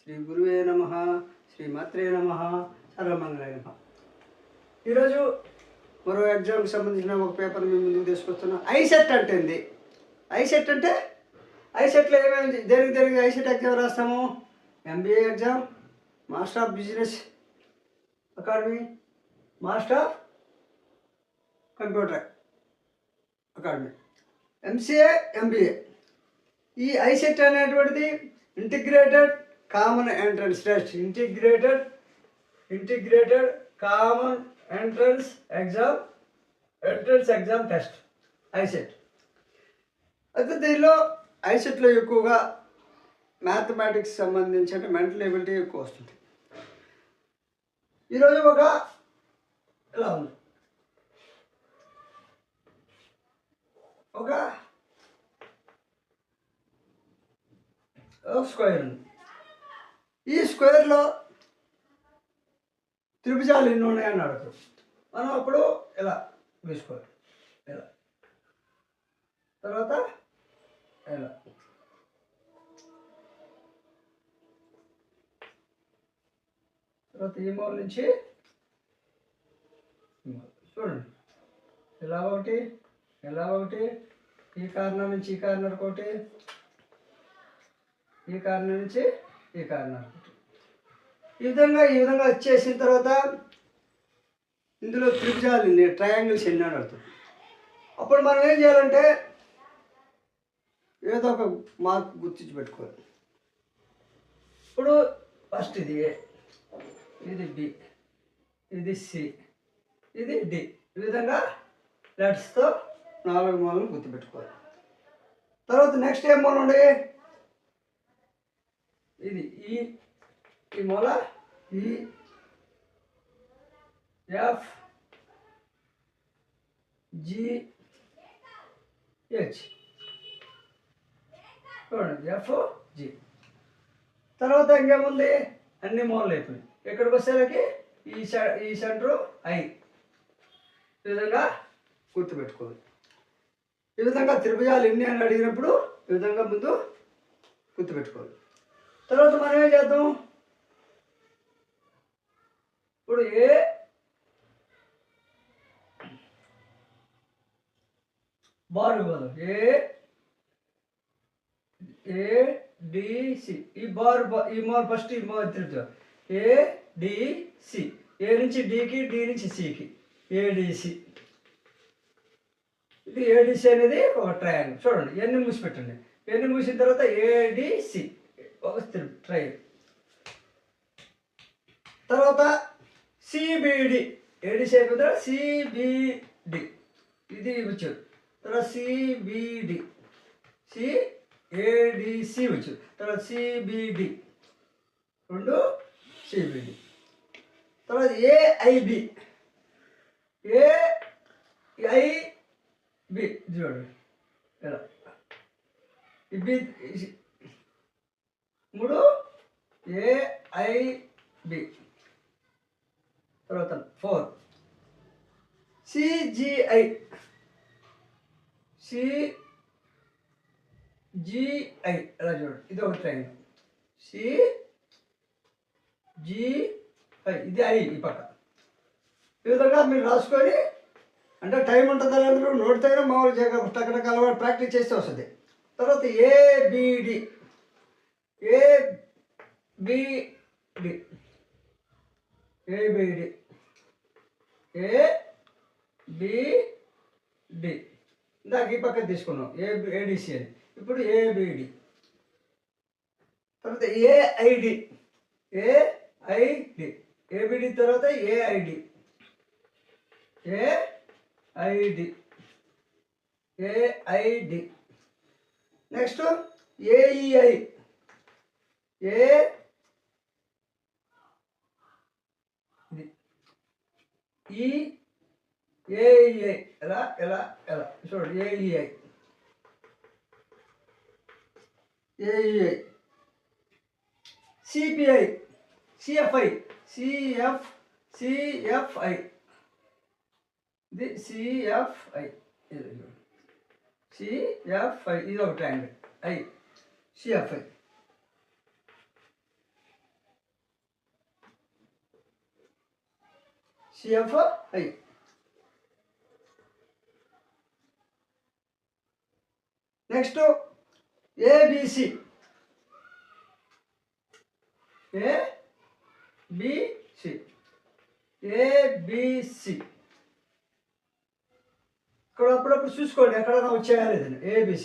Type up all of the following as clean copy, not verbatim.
శ్రీ గురువే నమః, శ్రీమాత్రే నమః, సర్వమంగళాయ నమః. ఈరోజు మరో ఎగ్జామ్కి సంబంధించిన ఒక పేపర్ మీ ముందుకు తీసుకొస్తున్నాం. ఐసెట్ అంటే ఏంది? ఐసెట్ అంటే ఐసెట్లో ఏమేమి దేనికి ఐసెట్ ఎగ్జామ్ రాస్తాము? MBA exam, master of business academy, master of computer academy, MCA, MBA. ఈ ఐసెట్ అనేటువంటిది integrated common entrance test, integrated common entrance exam test ICET. అయితే దీనిలో ఐసెట్లో ఎక్కువగా మ్యాథమెటిక్స్ సంబంధించిన మెంటల్ ఎబిలిటీ ఎక్కువ వస్తుంది. ఈరోజు ఒక ఇలా ఉంది, ఒక స్క్వేర్ ఉంది. ఈ స్క్వేర్లో త్రిభుజాలు ఎన్ని ఉన్నాయని అడుగుతుంది. మనం అప్పుడు ఇలా వేసుకోవాలి, ఇలా తర్వాత ఇలా తర్వాత ఈ మూల నుంచి చూడండి, ఇలా ఒకటి, ఇలా ఒకటి, ఈ కార్నర్ నుంచి ఈ కార్నర్ ఒకటి, ఈ కార్నర్ నుంచి ఈ కార్నర్ ఒకటి. ఈ విధంగా వచ్చేసిన తర్వాత ఇందులో త్రిభుజాలు ట్రయాంగిల్స్ ఎన్ని అని అడుగుతుంది. అప్పుడు మనం ఏం చేయాలంటే ఏదో ఒక మార్క్ గుర్తించి పెట్టుకోవాలి. ఇప్పుడు ఫస్ట్ ఇది ఏ, ఇది బి, ఇది సి, ఇది డి. ఈ విధంగా లెట్స్తో 4 మూలను గుర్తుపెట్టుకోవాలి. తర్వాత నెక్స్ట్ ఏం మూల ఉండే, ఇది ఈ మూల ఈ ఎఫ్ జి హెచ్, చూడండి ఎఫ్ జి. తర్వాత ఇంకేముంది, అన్ని మూలలు అయిపోయి ఇక్కడికి వచ్చేసరికి ఈ సెంటరు ఐ. ఈ విధంగా గుర్తుపెట్టుకోవాలి. ఈ విధంగా త్రిభుజాలు ఎన్ని అని అడిగినప్పుడు ఈ విధంగా ముందు గుర్తుపెట్టుకోవాలి. తర్వాత మనం ఏం చేద్దాం, ఇప్పుడు ఏ బార్ ఇవ్వదు, ఏడిసి. ఈ బార్ ఫస్ట్ ఈ బార్ తిరుగుతాం, ఏడిసి. ఏ నుంచి డికి, డి నుంచి సికి, ఏడిసి. ఇది ఏడిసి అనేది ఒక ట్రయాంగిల్. చూడండి ఎన్ని మూసి పెట్టండి, ఎన్ని మూసిన తర్వాత ఏడిసి ఒక ట్రయాంగిల్. తర్వాత సిబిడి, ఏడిసి అయిపోయిన తర్వాత సిబిడి, ఇది వచ్చారు. తర్వాత సిబిడి, ఏడిసి వచ్చారు. తర్వాత సిబిడి, రెండు సిబిడి. తర్వాత ఏఐబి, ఏఐబి చూడండి ఇలా, ఇబి మూడు ఏఐబి. తర్వాత 4 సిజిఐ, సిజిఐ ఇలా చూడండి, ఇది ఒక ట్రయాంగిల్. సిజిఐ, ఇది ఐ ఈ పక్క. ఈ విధంగా మీరు రాసుకొని, అంటే టైం ఉంటుంది అందరూ నోటితో మామూలు టక్కడక్క అలవాటు ప్రాక్టీస్ చేస్తే వస్తుంది. తర్వాత ఏబిడి, ఏబిడి, ఏబిడి, ఏబిడి. ఇందాక ఈ పక్కన తీసుకున్నాం ఏడిసి అని. ఇప్పుడు ఏబిడి. తర్వాత ఏఐడి, ఏఐడి, ఏబిడి తర్వాత AID, AID, AID. Next AEI, AEI ఎలా ఎలా ఎలా చూడండి, AEI, AEI. CPI, CFI, CFI, ఇది సిఎఫ్ఐ, సిఎఫ్ఐ, ఇది ఒక triangle I, CFI. CFI. Next ABC. ABC ఇక్కడ అప్పుడప్పుడు చూసుకోండి ఎక్కడైనా వచ్చాయా లేదని. ABC.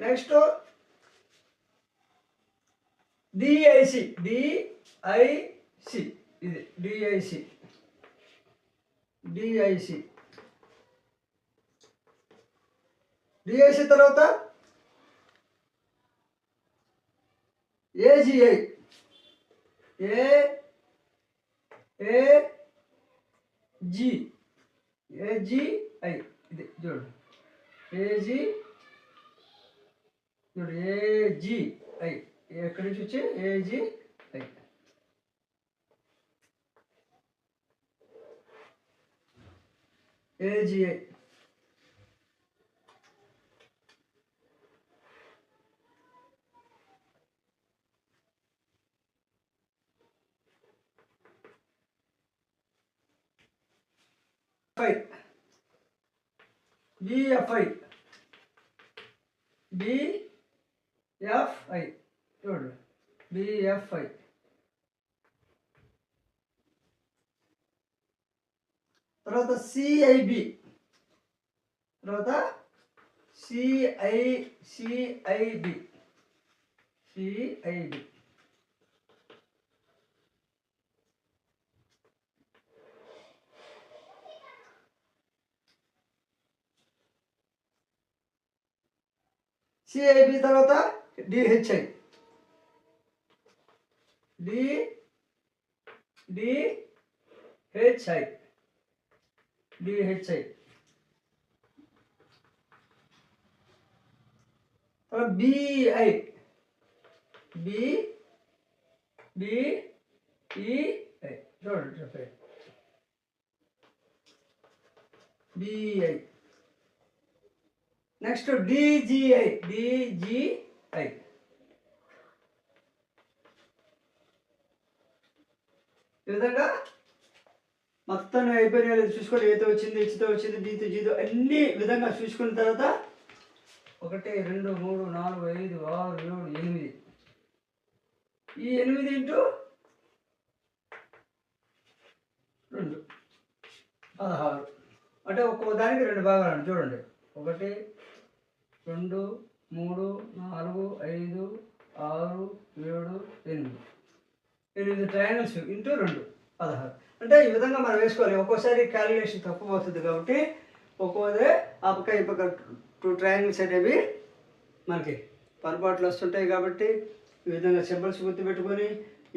Next DIC. ఇది DIC తర్వాత AGI. AGI ఇది చూడండి. AGI ఎక్కడి నుంచి వచ్చి AGI. BFI చూడండి. BFI తర్వాత CIB తర్వాత CIB. CIB తర్వాత DHI. DHI తర్వాత BEI. చూడండి చెప్పండి. BEI. Next DGI. ఈ విధంగా మొత్తం అయిపోయినా లేదు చూసుకొని ఏతో వచ్చింది, హెచ్తో వచ్చింది, డీతో జీతో అన్ని విధంగా చూసుకున్న తర్వాత 1 2 3 4 5 6 7 8 ఈ 8 ఇంటూ 2 16 అంటే ఒక్కో దానికి 2 భాగాలు చూడండి. 1 2 3 4 5 6 7 8 ట్రయాంగిల్స్ ఇంటూ 2 16 అంటే ఈ విధంగా మనం వేసుకోవాలి. ఒక్కోసారి క్యాలిక్యులేషన్ తప్పు అవుతుంది కాబట్టి ఒక్కోదే ఆ పక్క ఈ పక్క 2 ట్రయాంగిల్స్ అనేవి మనకి పొరపాట్లు వస్తుంటాయి. కాబట్టి ఈ విధంగా సింబల్స్ గుర్తుపెట్టుకొని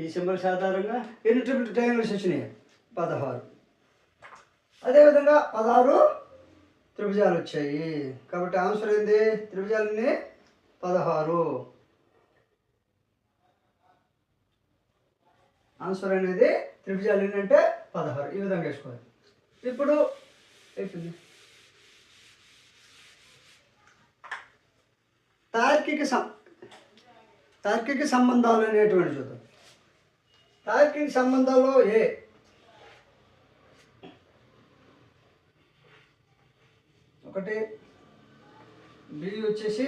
ఈ సింబల్స్ ఆధారంగా ఎన్ని ట్రయాంగిల్స్ వచ్చినాయి 16. అదేవిధంగా 16 త్రిభుజాలు వచ్చాయి. కాబట్టి ఆన్సర్ ఏంది? త్రిభుజాలన్నీ 16. ఆన్సర్ అనేది త్రిభుజాలు ఏంటంటే 16. ఈ విధంగా వేసుకోవాలి. ఇప్పుడు అయిపోయింది. తార్కిక సంబంధాలు అనేటువంటి చూద్దాం. తార్కిక సంబంధాల్లో ఒకటి B వచ్చేసి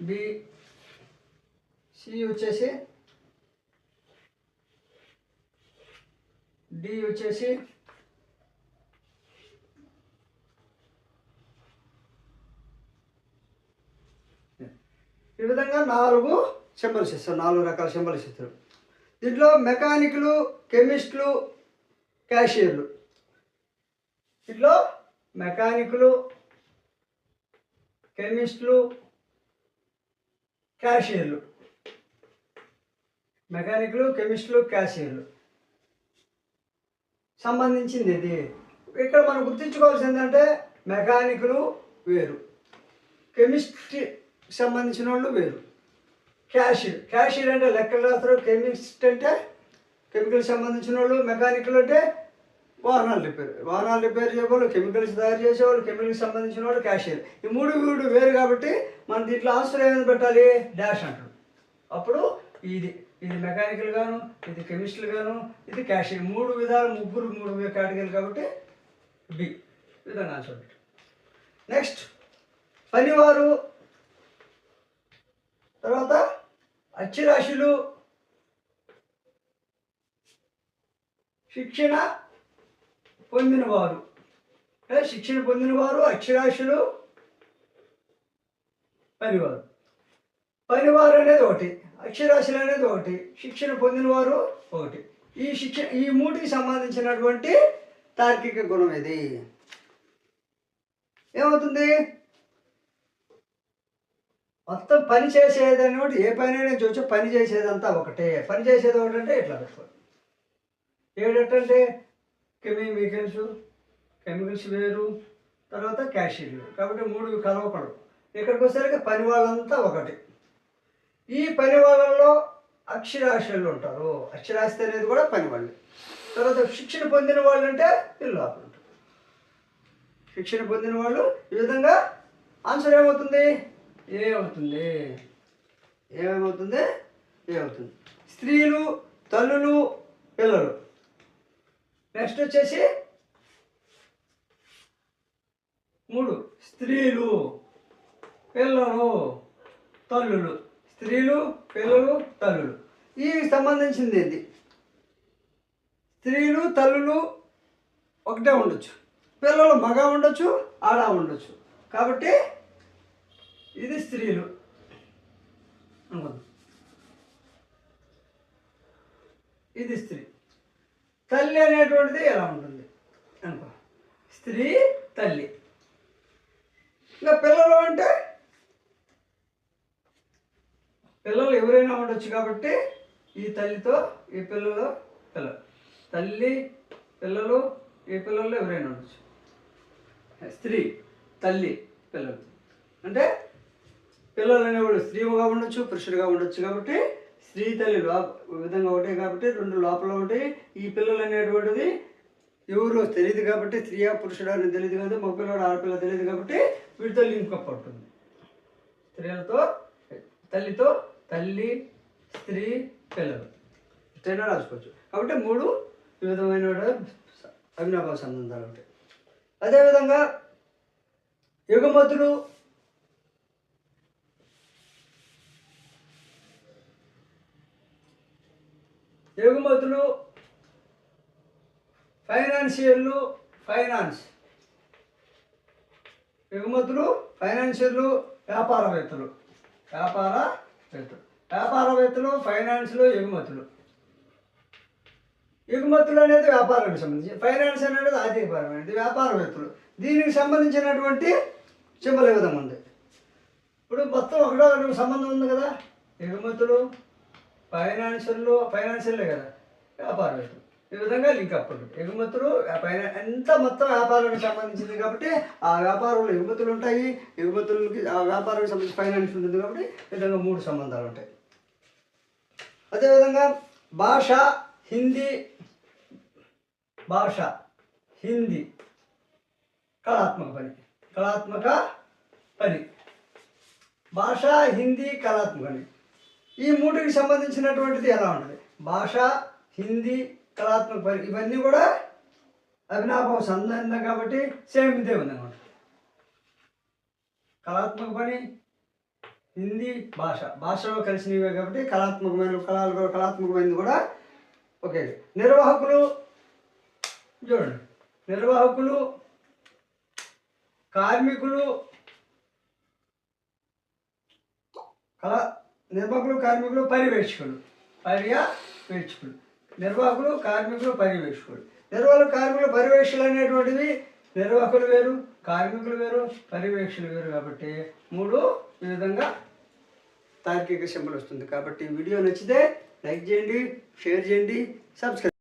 B, C వచ్చేసి D వచ్చేసి ఈ విధంగా 4 సింబల్స్ ఇస్తారు. 4 రకాల సింబల్స్ ఇస్తారు. దీంట్లో మెకానిక్లు, కెమిస్టులు, క్యాషియర్లు. దీంట్లో మెకానిక్లు, కెమిస్టులు, క్యాషియర్లు. సంబంధించింది ఇది. ఇక్కడ మనం గుర్తుంచుకోవాల్సింది ఏంటంటే మెకానిక్లు వేరు, కెమిస్ట్రీ సంబంధించిన వాళ్ళు వేరు, క్యాషియర్ అంటే లెక్కలు రాస్తారు, కెమిస్ట్ అంటే కెమికల్స్ సంబంధించిన వాళ్ళు, మెకానికల్ అంటే వాహనాలు రిపేర్ చేయవాళ్ళు, కెమికల్స్ తయారు చేసేవాళ్ళు, కెమికల్కి సంబంధించిన వాళ్ళు క్యాషియర్. ఈ 3 వేరు కాబట్టి మనం దీంట్లో ఆన్సర్ ఏమైనా పెట్టాలి డాష్ అంటారు. అప్పుడు ఇది ఇది మెకానికల్ గాను, ఇది కెమిస్ట్రీ గాను, ఇది క్యాషియర్. 3 విధాలు, ముగ్గురు 3 కేటగిరీలు కాబట్టి బి. ఈ విధంగా ఆన్సర్. నెక్స్ట్ పనివారు, తర్వాత అక్షరాస్యులు, శిక్షణ పొందినవారు. శిక్షణ పొందినవారు, అక్షరాస్యులు, పనివారు. పనివారు అనేది ఒకటి, అక్షరాస్యులు అనేది ఒకటి, శిక్షణ పొందినవారు ఒకటి. ఈ మూటికి సంబంధించినటువంటి తార్కిక గుణం ఇది. ఏమవుతుంది? మొత్తం పని చేసేది అనేవాటి ఏ పని అయినా చూసి పని చేసేదంతా ఒకటే. పని చేసేది ఒకటి అంటే ఇట్లా పెట్టుకోవాలి. ఏడంటే కెమికల్స్ వేరు, తర్వాత క్యాషియర్ వేరు. కాబట్టి 3 కలవకూడదు. ఇక్కడికి వచ్చేసరికి పని వాళ్ళంతా ఒకటి. ఈ పని వాళ్ళల్లో అక్షరాస్యులు ఉంటారు. అక్షరాస్యత అనేది కూడా పని వాళ్ళు. తర్వాత శిక్షణ పొందిన వాళ్ళు అంటే వీళ్ళు లోపల ఉంటారు. శిక్షణ పొందిన వాళ్ళు. ఈ విధంగా ఆన్సర్ ఏమవుతుంది? ఏమవుతుంది? స్త్రీలు, తల్లులు, పిల్లలు. నెక్స్ట్ వచ్చేసి 3 స్త్రీలు, పిల్లలు, తల్లులు. స్త్రీలు, పిల్లలు, తల్లులు. ఈ సంబంధించింది ఇది. స్త్రీలు, తల్లులు ఒకటే ఉండొచ్చు, పిల్లలు మగ ఉండొచ్చు, ఆడ ఉండొచ్చు. కాబట్టి ఇది స్త్రీలు అనుకుందాం. ఇది స్త్రీ. తల్లి అనేటువంటిది ఎలా ఉంటుంది అనుకో, స్త్రీ, తల్లి. ఇంకా పిల్లలు అంటే పిల్లలు ఎవరైనా ఉండొచ్చు. కాబట్టి ఈ తల్లితో ఈ పిల్లలు, తల్లి, పిల్లలు, ఈ పిల్లలు ఎవరైనా ఉండొచ్చు. స్త్రీ, తల్లి, పిల్లలు అంటే పిల్లలు అనేవాడు స్త్రీగా ఉండొచ్చు, పురుషుడిగా ఉండొచ్చు. కాబట్టి స్త్రీ, తల్లి విధంగా ఒకటే. కాబట్టి 2 లోపల ఉంటాయి. ఈ పిల్లలు అనేటువంటిది ఎవరు తెలియదు కాబట్టి, స్త్రీయా పురుషుడా అని తెలియదు కదా, మగపిల్లడు ఆడపిల్ల తెలియదు కాబట్టి వీటితో లింకప్ ఉంటుంది. స్త్రీలతో, తల్లితో, తల్లి, స్త్రీ, పిల్లలు ఇట్లా రాసుకోవచ్చు. కాబట్టి 3 విధమైన అవినాభావ సంబంధాలు ఉంటాయి. అదేవిధంగా ఎగుమతులు, ఫైనాన్షియర్లు, ఎగుమతులు, ఫైనాన్షియర్లు, వ్యాపారవేత్తలు, ఫైనాన్స్లు, ఎగుమతులు అనేది వ్యాపారానికి సంబంధించి, ఫైనాన్స్ అనేది ఆర్థికపరమైనది, వ్యాపారవేత్తలు. దీనికి సంబంధించినటువంటి సింబల్ ఏ విధంగా ఉంది? ఇప్పుడు మొత్తం ఒకటో సంబంధం ఉంది కదా. ఎగుమతులు, ఫైనాన్షియల్లే కదా, వ్యాపారవేత్తలు. ఈ విధంగా లింకప్ ఉంటుంది. ఎగుమతులు, ఎంత మొత్తం వ్యాపారానికి సంబంధించింది కాబట్టి ఆ వ్యాపారంలో ఎగుమతులు ఉంటాయి. ఎగుమతులకి ఆ వ్యాపారానికి సంబంధించి ఫైనాన్స్ ఉంటుంది. కాబట్టి ఈ విధంగా 3 సంబంధాలు ఉంటాయి. అదేవిధంగా భాష, హిందీ కళాత్మక పని. భాష, హిందీ, కళాత్మక పని. ఈ 3కి సంబంధించినటువంటిది ఎలా ఉంటుంది? భాష, హిందీ, కళాత్మక పని. ఇవన్నీ కూడా అవినాభావ సంబంధం కాబట్టి సేమ్ ఇదే ఉందన్నమాట. కళాత్మక పని, హిందీ, భాషలో కలిసినవే కాబట్టి కళాత్మకమైనది కూడా ఓకే. నిర్వాహకులు చూడండి, కార్మికులు, పర్యవేక్షకులు. నిర్వాహకులు, కార్మికులు, పర్యవేక్షకులు. కార్మికులు, పర్యవేక్షకులు అనేటువంటివి నిర్వాహకులు వేరు, కార్మికులు వేరు, పర్యవేక్షకులు వేరు. కాబట్టి 3 ఈ విధంగా తార్కిక సింబల్ వస్తుంది. కాబట్టి వీడియో నచ్చితే లైక్ చేయండి, షేర్ చేయండి, సబ్స్క్రైబ్.